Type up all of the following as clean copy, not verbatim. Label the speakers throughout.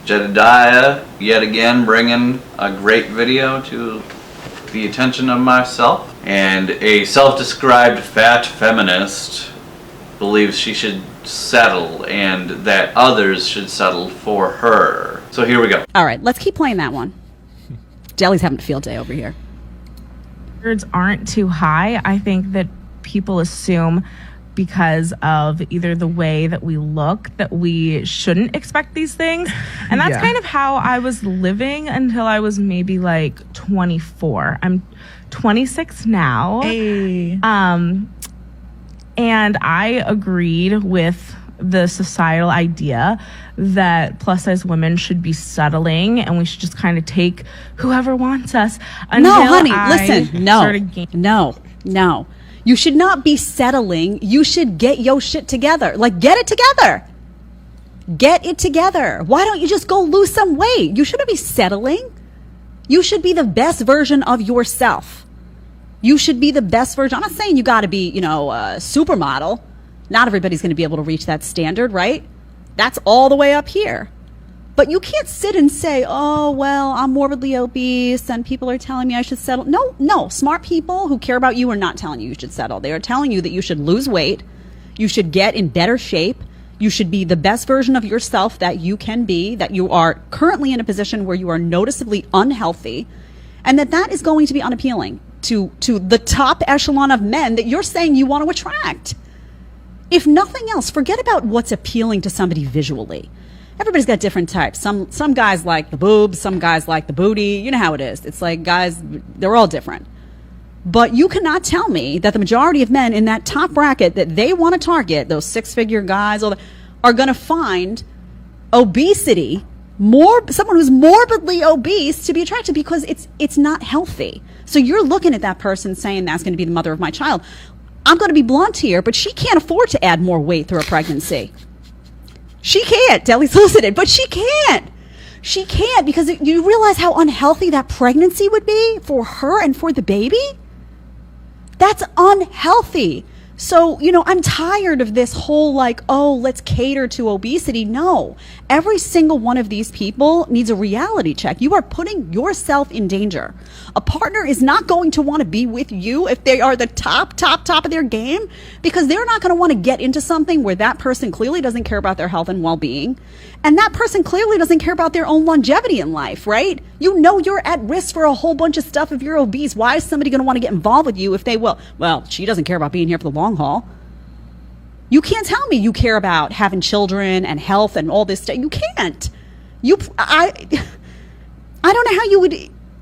Speaker 1: Jedediah, yet again bringing a great video to the attention of myself. And a self-described fat feminist believes she should settle and that others should settle for her. So here we go.
Speaker 2: All right, let's keep playing that one. Jelly's having a field day over here.
Speaker 3: Standards aren't too high. I think that people assume because of either the way that we look that we shouldn't expect these things. And that's kind of how I was living until I was maybe like 24. I'm 26 now.
Speaker 4: Hey.
Speaker 3: And I agreed with the societal idea that plus size women should be settling and we should just kind of take whoever wants us.
Speaker 2: No, honey, listen. No. You should not be settling. You should get your shit together. Like, get it together. Get it together. Why don't you just go lose some weight? You shouldn't be settling. You should be the best version of yourself. You should be the best version. I'm not saying you got to be, a supermodel. Not everybody's going to be able to reach that standard, right? That's all the way up here. But you can't sit and say, oh, well, I'm morbidly obese and people are telling me I should settle. No. Smart people who care about you are not telling you should settle. They are telling you that you should lose weight. You should get in better shape. You should be the best version of yourself that you can be, that you are currently in a position where you are noticeably unhealthy, and that is going to be unappealing to the top echelon of men that you're saying you want to attract. If nothing else, forget about what's appealing to somebody visually. Everybody's got different types. Some guys like the boobs, some guys like the booty. You know how it is. It's like guys, they're all different. But you cannot tell me that the majority of men in that top bracket that they want to target, those six-figure guys, are going to find obesity, someone who's morbidly obese, to be attractive because it's not healthy. So you're looking at that person saying that's going to be the mother of my child. I'm going to be blunt here, but she can't afford to add more weight through a pregnancy. She can't. Deli's listening, but she can't. She can't because you realize how unhealthy that pregnancy would be for her and for the baby? That's unhealthy. So, I'm tired of this whole let's cater to obesity. No, every single one of these people needs a reality check. You are putting yourself in danger. A partner is not going to want to be with you if they are the top of their game, because they're not going to want to get into something where that person clearly doesn't care about their health and well-being. And that person clearly doesn't care about their own longevity in life, right? You're at risk for a whole bunch of stuff if you're obese. Why is somebody going to want to get involved with you if they will? Well, she doesn't care about being here for the long haul. You can't tell me you care about having children and health and all this stuff. You can't. I don't know how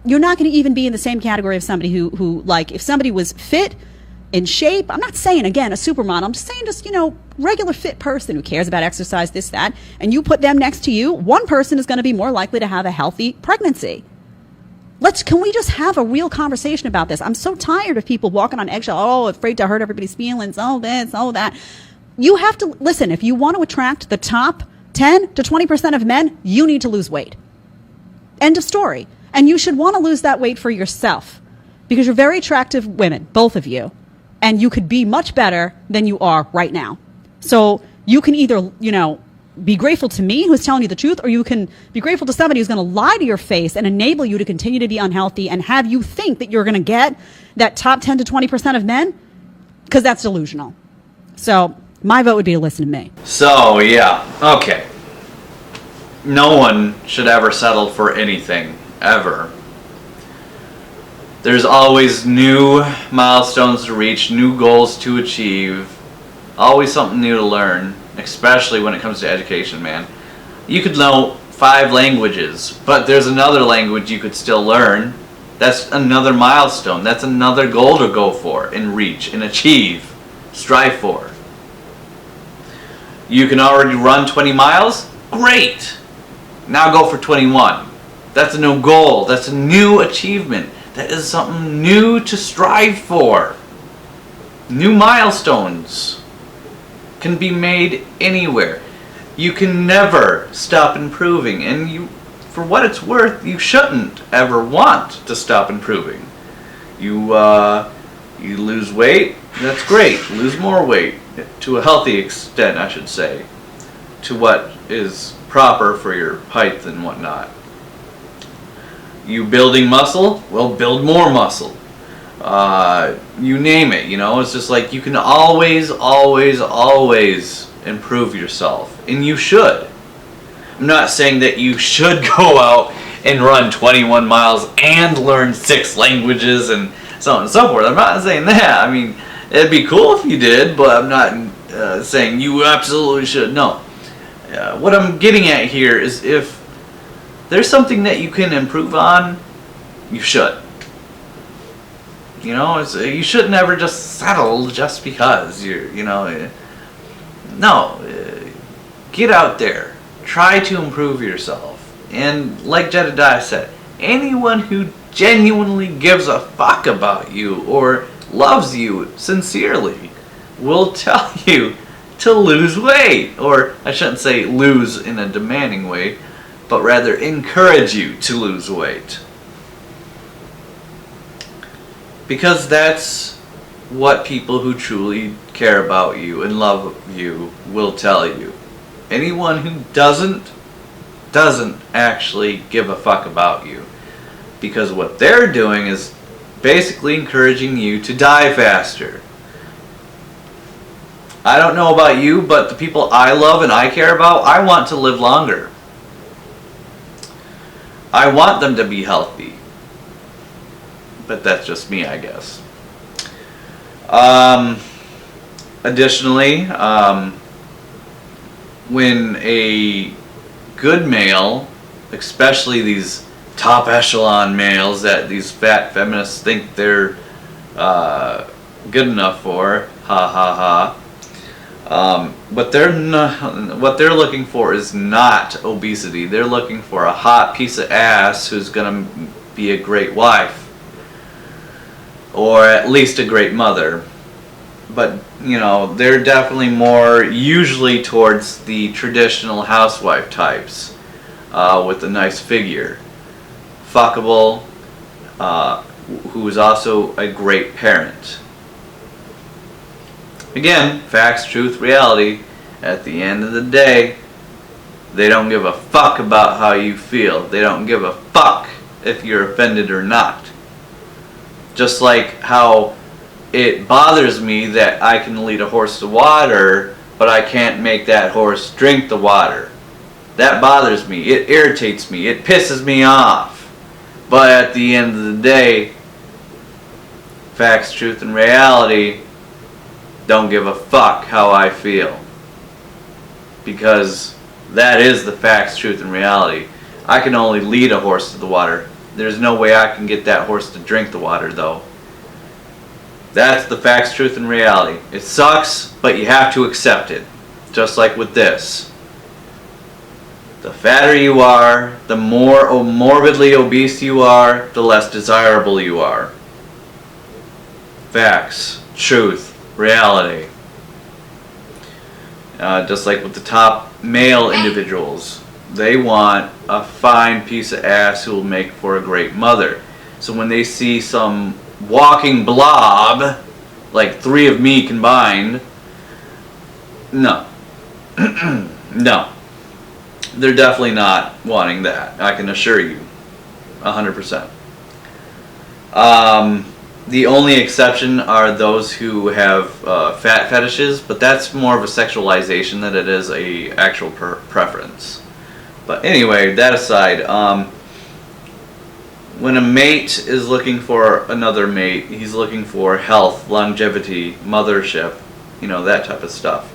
Speaker 2: you're not going to even be in the same category of somebody who if somebody was fit, in shape. I'm not saying, again, a supermodel. I'm just saying regular fit person who cares about exercise, this, that, and you put them next to you, one person is going to be more likely to have a healthy pregnancy. Can we just have a real conversation about this? I'm so tired of people walking on eggshell, afraid to hurt everybody's feelings, this, that. You have to, listen, if you want to attract the top 10 to 20% of men, you need to lose weight. End of story. And you should want to lose that weight for yourself because you're very attractive women, both of you. And you could be much better than you are right now. So you can either, be grateful to me who's telling you the truth, or you can be grateful to somebody who's going to lie to your face and enable you to continue to be unhealthy and have you think that you're going to get that top 10 to 20% of men, because that's delusional. So my vote would be to listen to me.
Speaker 1: So, yeah, okay. No one should ever settle for anything, ever. There's always new milestones to reach, new goals to achieve, always something new to learn, especially when it comes to education, man. You could know 5 languages, but there's another language you could still learn. That's another milestone. That's another goal to go for and reach and achieve, strive for. You can already run 20 miles? Great! Now go for 21. That's a new goal. That's a new achievement. That is something new to strive for. New milestones can be made anywhere. You can never stop improving, and for what it's worth, you shouldn't ever want to stop improving. You lose weight, that's great. Lose more weight, to a healthy extent, I should say, to what is proper for your height and whatnot. You building muscle? Well, build more muscle. You name it, it's just like you can always improve yourself, and you should. I'm not saying that you should go out and run 21 miles and learn 6 languages and so on and so forth. I'm not saying that. I mean, it'd be cool if you did, but I'm not saying you absolutely should. No. What I'm getting at here is if there's something that you can improve on, you should. You should never just settle just because no, get out there, try to improve yourself, and like Jedediah said, anyone who genuinely gives a fuck about you or loves you sincerely will tell you to lose weight, or I shouldn't say lose in a demanding way, but rather encourage you to lose weight. Because that's what people who truly care about you and love you will tell you. Anyone who doesn't actually give a fuck about you. Because what they're doing is basically encouraging you to die faster. I don't know about you, but the people I love and I care about, I want to live longer. I want them to be healthy. But that's just me, I guess. Additionally, when a good male, especially these top echelon males that these fat feminists think they're good enough for, what they're looking for is not obesity. They're looking for a hot piece of ass who's gonna be a great wife, or at least a great mother. But they're definitely more usually towards the traditional housewife types, with a nice figure, fuckable, who is also a great parent. Again, facts, truth, reality. At the end of the day, they don't give a fuck about how you feel. They don't give a fuck if you're offended or not. Just like how it bothers me that I can lead a horse to water, but I can't make that horse drink the water. That bothers me. It irritates me. It pisses me off. But at the end of the day, facts, truth, and reality, don't give a fuck how I feel. Because that is the facts, truth, and reality. I can only lead a horse to the water. There's no way I can get that horse to drink the water, though. That's the facts, truth, and reality. It sucks, but you have to accept it. Just like with this. The fatter you are, the more morbidly obese you are, the less desirable you are. Facts, truth, reality. Just like with the top male individuals, they want a fine piece of ass who will make for a great mother. So when they see some walking blob, like 3 of me combined, no. No. They're definitely not wanting that. I can assure you. 100%. The only exception are those who have fat fetishes, but that's more of a sexualization than it is a actual preference. But anyway, that aside, when a mate is looking for another mate, he's looking for health, longevity, mothership, that type of stuff.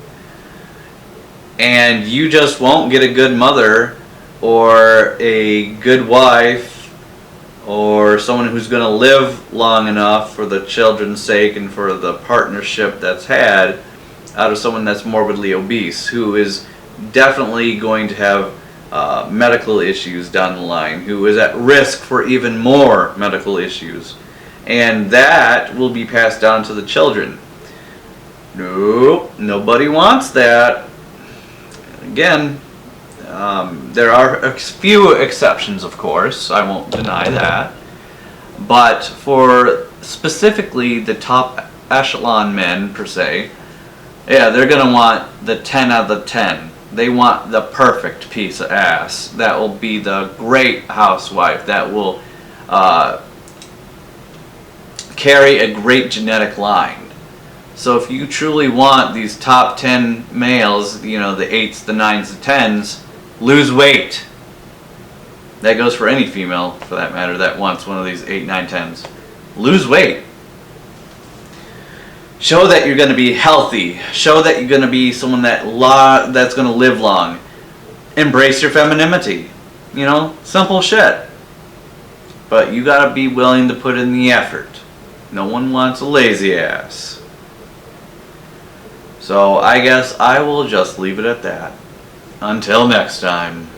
Speaker 1: And you just won't get a good mother or a good wife or someone who's going to live long enough for the children's sake and for the partnership that's had out of someone that's morbidly obese, who is definitely going to have medical issues down the line, who is at risk for even more medical issues. And that will be passed down to the children. Nope, nobody wants that. Again, there are a few exceptions, of course, I won't deny that. But for specifically the top echelon men, per se, yeah, they're going to want the 10 out of the 10. They want the perfect piece of ass that will be the great housewife, that will carry a great genetic line. So if you truly want these top 10 males, you know, the 8s, the 9s, the 10s, lose weight. That goes for any female, for that matter, that wants one of these 8, 9, 10s. Lose weight. Show that you're going to be healthy. Show that you're going to be someone that's going to live long. Embrace your femininity. You know, simple shit. But you got to be willing to put in the effort. No one wants a lazy ass. So I guess I will just leave it at that. Until next time.